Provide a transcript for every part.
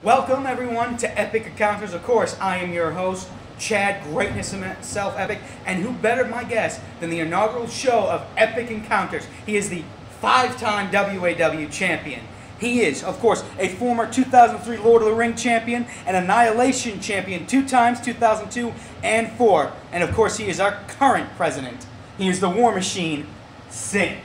Welcome everyone to enKconters. Of course, I am your host, Chad Greatness himself, Epic, and who better my guest than the inaugural show of enKconters. He is the 5-time WAW champion. He is, of course, a former 2003 Lord of the Ring champion and Annihilation champion 2 times, 2002 and 4. And of course, he is our current president. He is the War Machine, Sin.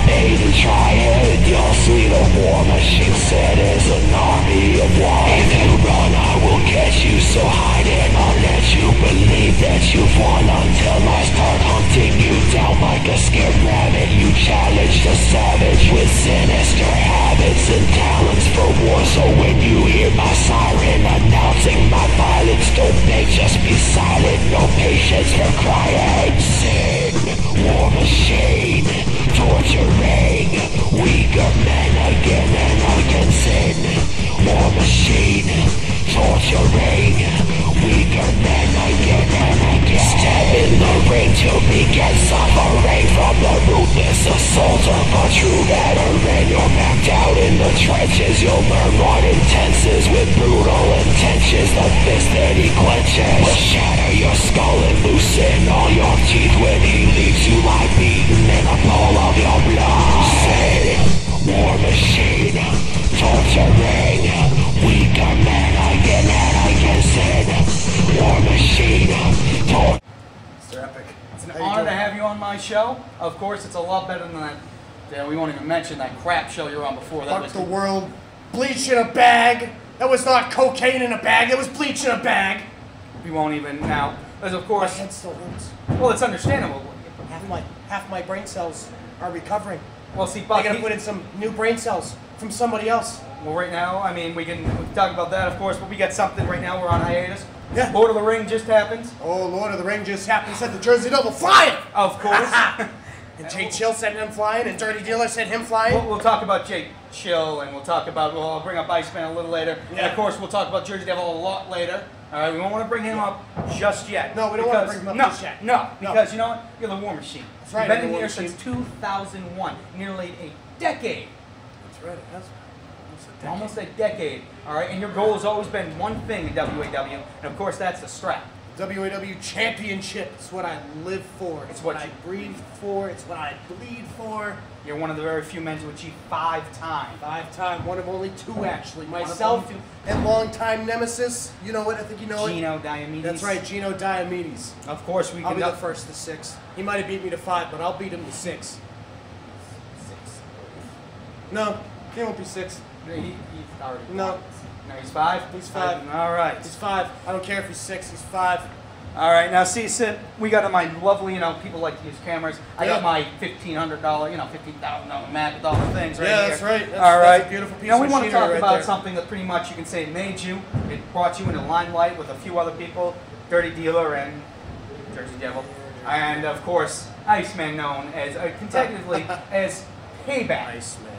Even try it, you'll see the War Machine set as an army of one. If you run, I will catch you, so hide and I'll let you believe that you've won. Until I start hunting you down like a scared rabbit. You challenge the savage with sinister habits and talents for war. So when you hear my siren announcing my violence, don't beg, just be silent. No patience for crying. Sin, War Machine, torturing weaker men again and again. Sin, War Machine, torturing weaker men again and again. Step in the ring to begin suffering from the ruthless assault of a true veteran. You're mapped out in the trenches. You'll learn what intense is with brutal intentions. The fist that he clenches will shatter your skull and loosen all your teeth when he leaves you lie beaten in a bowl of your blood. Sin, War Machine, torturing weaker men again and again. Sin, War Machine, torturing. Mr. Epic, it's an honor to have you on my show. Of course, it's a lot better than that. Yeah, we won't even mention that crap show you were on before. That was the world. Bleach in a bag. That was not cocaine in a bag. That was bleach in a bag. We won't even now. Because of course, my head still hurts. Well, it's understandable. Half my brain cells are recovering. Well, see, Buck, I gotta put in some new brain cells from somebody else. Well, right now, I mean, we can talk about that, of course, but we got something right now. We're on hiatus. Yeah. Lord of the Ring just happened. Oh, Lord of the Ring just happened. Said the Jersey Devil flying. Of course. And Jay Chill sent him flying, and Dirty Dealer sent him flying. We'll talk about Jay Chill, and we'll talk about, I'll bring up Iceman a little later. Yeah. And of course, we'll talk about Jersey Devil a lot later. All right, we don't want to bring him up just yet. No, we don't want to bring him up just yet. No, because you know what? You're the War Machine. That's right. You've been in here since 2001, nearly a decade. That's right. That's almost a decade. All right, and your goal has always been one thing in WAW, and of course, that's the strap. WAW Championship. It's what I live for. It's what I breathe for. It's what I bleed for. You're one of the very few men to achieve 5 times. 5 times. One of only 2, actually. Myself and longtime nemesis. You know what? I think you know Gino it. Diomedes. That's right, Gino Diomedes. Of course, I'll be the first to 6. He might have beat me to 5, but I'll beat him to 6. 6. No, he won't be 6. He's already. No. No, he's 5? He's 5. All right. He's 5. I don't care if he's 6. He's 5. All right. Now, see, Sid, we got my lovely, people like to use cameras. I got my $1,500, $15,000 map with all the things right here. Yeah, that's right. All right. That's a beautiful piece of we want to talk right about there. something that pretty much you can say made you. It brought you into limelight with a few other people, Dirty Dealer and Jersey Devil, and of course Iceman, known as consecutively as Payback. Iceman.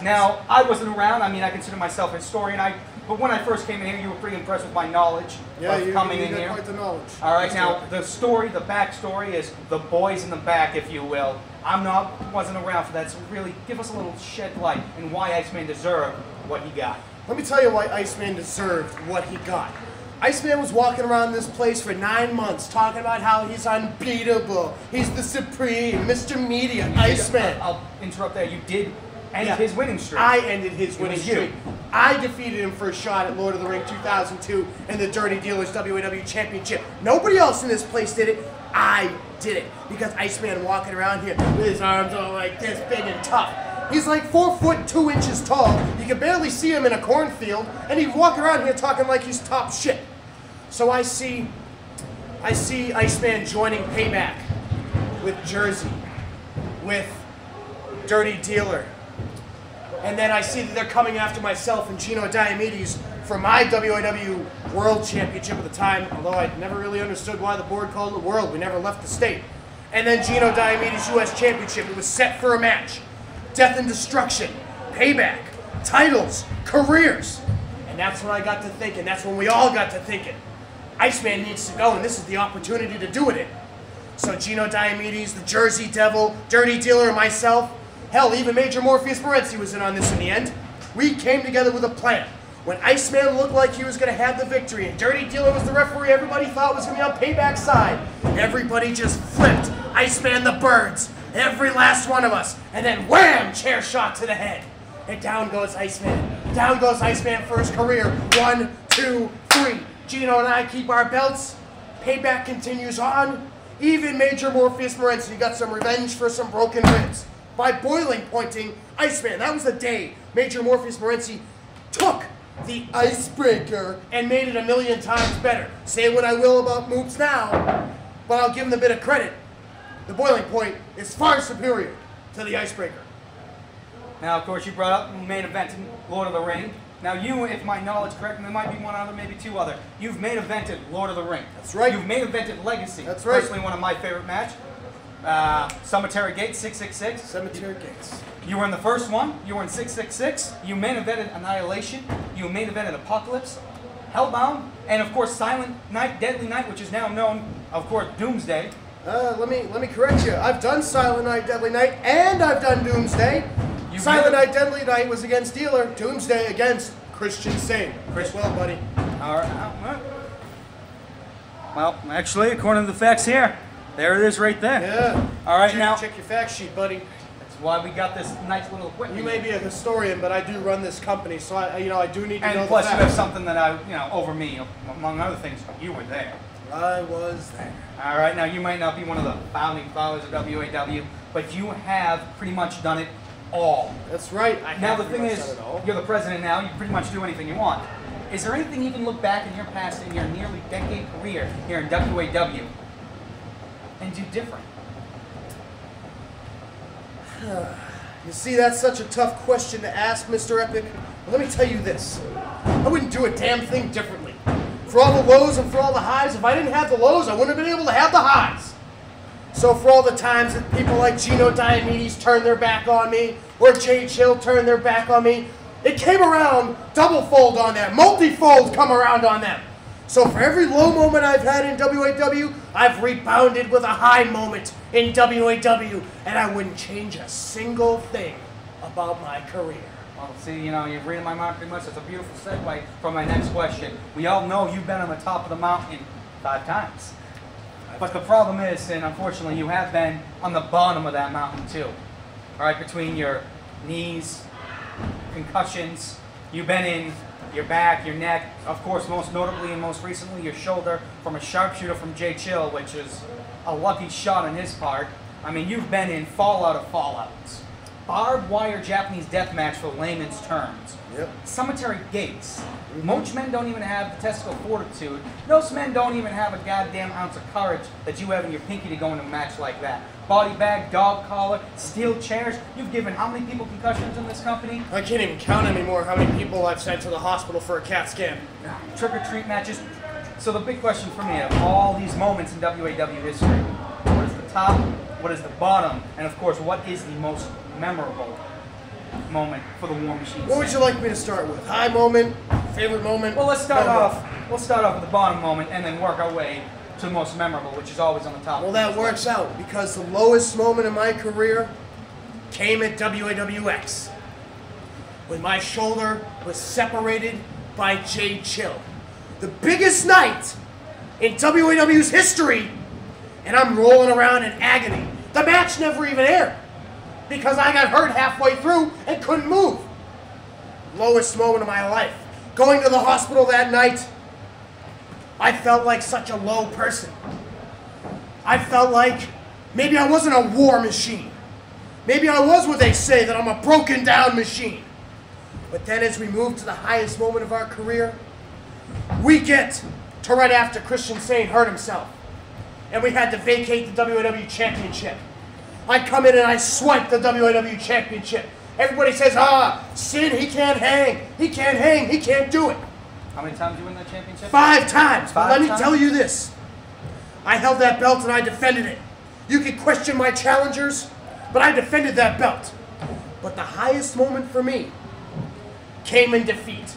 Now, I wasn't around. I mean, I consider myself a historian. But when I first came in here, you were pretty impressed with my knowledge of coming in here. Quite the knowledge. All right, now the backstory is the boys in the back, if you will. Wasn't around for that, so really give us a little shed light on why Iceman deserved what he got. Let me tell you why Iceman deserved what he got. Iceman was walking around this place for 9 months talking about how he's unbeatable. He's the supreme, Mr. Media, Iceman. I'll interrupt there. You did end his winning streak. I ended his winning streak. I defeated him for a shot at Lord of the Ring 2002 and the Dirty Dealers WAW Championship. Nobody else in this place did it. I did it. Because Iceman walking around here with his arms all like this, big and tough. He's like 4 foot 2 inches tall. You can barely see him in a cornfield, and he's walking around here talking like he's top shit. So I see Iceman joining Payback with Jersey, with Dirty Dealer. And then I see that they're coming after myself and Gino Diomedes for my WAW World Championship at the time, although I never really understood why the board called it World. We never left the state. And then Gino Diomedes US Championship. It was set for a match. Death and destruction, payback, titles, careers. And that's when I got to thinking. That's when we all got to thinking. Iceman needs to go, and this is the opportunity to do it in. So Gino Diomedes, the Jersey Devil, Dirty Dealer, and myself, hell, even Major Morpheus Morency was in on this in the end. We came together with a plan. When Iceman looked like he was going to have the victory and Dirty Dealer was the referee everybody thought was going to be on Payback's side, everybody just flipped Iceman the birds, every last one of us, and then wham, chair shot to the head. And down goes Iceman. Down goes Iceman for his career. 1, 2, 3. Gino and I keep our belts. Payback continues on. Even Major Morpheus Morency got some revenge for some broken ribs by boiling pointing Iceman. That was the day Major Morpheus Morency took the icebreaker and made it 1,000,000 times better. Say what I will about moves now, but I'll give him a bit of credit. The boiling point is far superior to the icebreaker. Now, of course, you brought up main event in Lord of the Ring. Now, you, if my knowledge is correct, and there might be one other, maybe two other, you've main evented Lord of the Ring. That's right. You've main evented Legacy. That's right. Personally, one of my favorite match. Cemetery Gates, 666. Cemetery Gates. You were in the first one. You were in 666. You main evented Annihilation. You main evented Apocalypse, Hellbound, and of course Silent Night, Deadly Night, which is now known, of course, Doomsday. Let me correct you. I've done Silent Night, Deadly Night, and I've done Doomsday. Silent Night, Deadly Night was against Dealer. Doomsday against Christian Sane. Chris, well, buddy. All right. Well, actually, according to the facts here, there it is right there. Yeah. All right, now check your fact sheet, buddy. That's why we got this nice little equipment. You may be a historian, but I do run this company, so I do need to know the facts. And plus, you have something that over me, among other things. You were there. I was there. All right. Now, you might not be one of the founding fathers of WAW, but you have pretty much done it all. That's right. Now the thing is, you're the president now. You pretty much do anything you want. Is there anything you can look back in your past, in your nearly decade career here in WAW, and do different? You see, that's such a tough question to ask, Mr. Epic. But let me tell you this. I wouldn't do a damn thing differently. For all the lows and for all the highs, if I didn't have the lows, I wouldn't have been able to have the highs. So for all the times that people like Gino Diomedes turned their back on me, or Jay Chill turned their back on me, it came around double-fold on them, multi-fold come around on them. So for every low moment I've had in WAW, I've rebounded with a high moment in WAW, and I wouldn't change a single thing about my career. Well, see, you've read my mind pretty much. It's a beautiful segue for my next question. We all know you've been on the top of the mountain 5 times. But the problem is, and unfortunately you have been on the bottom of that mountain too. All right, between your knees, concussions, you've been in your back, your neck, of course most notably and most recently your shoulder from a sharpshooter from Jay Chill, which is a lucky shot on his part. I mean, you've been in fallout of fallouts. Barbed wire Japanese death match for layman's terms. Yep. Cemetery Gates. Most men don't even have the testicle fortitude. Most men don't even have a goddamn ounce of courage that you have in your pinky to go into a match like that. Body bag, dog collar, steel chairs. You've given how many people concussions in this company? I can't even count anymore how many people I've sent to the hospital for a CAT scan. Trick-or-treat matches. So the big question for me of all these moments in WAW history, what is the top, what is the bottom, and of course, what is the most memorable moment for the War Machine? What would you like me to start with? High moment, favorite moment? Well, let's start off. We'll start off with the bottom moment and then work our way to the most memorable, which is always on the top. Well, that works out because the lowest moment in my career came at WAWX when my shoulder was separated by Jay Chill. The biggest night in WAW's history, and I'm rolling around in agony. The match never even aired because I got hurt halfway through and couldn't move. Lowest moment of my life. Going to the hospital that night, I felt like such a low person. I felt like maybe I wasn't a war machine. Maybe I was what they say, that I'm a broken down machine. But then as we move to the highest moment of our career, we get to right after Christian Sane hurt himself. And we had to vacate the WAW Championship. I come in and I swipe the WAW Championship. Everybody says, Sin, he can't hang. He can't hang. He can't do it. How many times did you win that championship? 5 times. But let me times? tell you this. I held that belt and I defended it. You could question my challengers, but I defended that belt. But the highest moment for me came in defeat.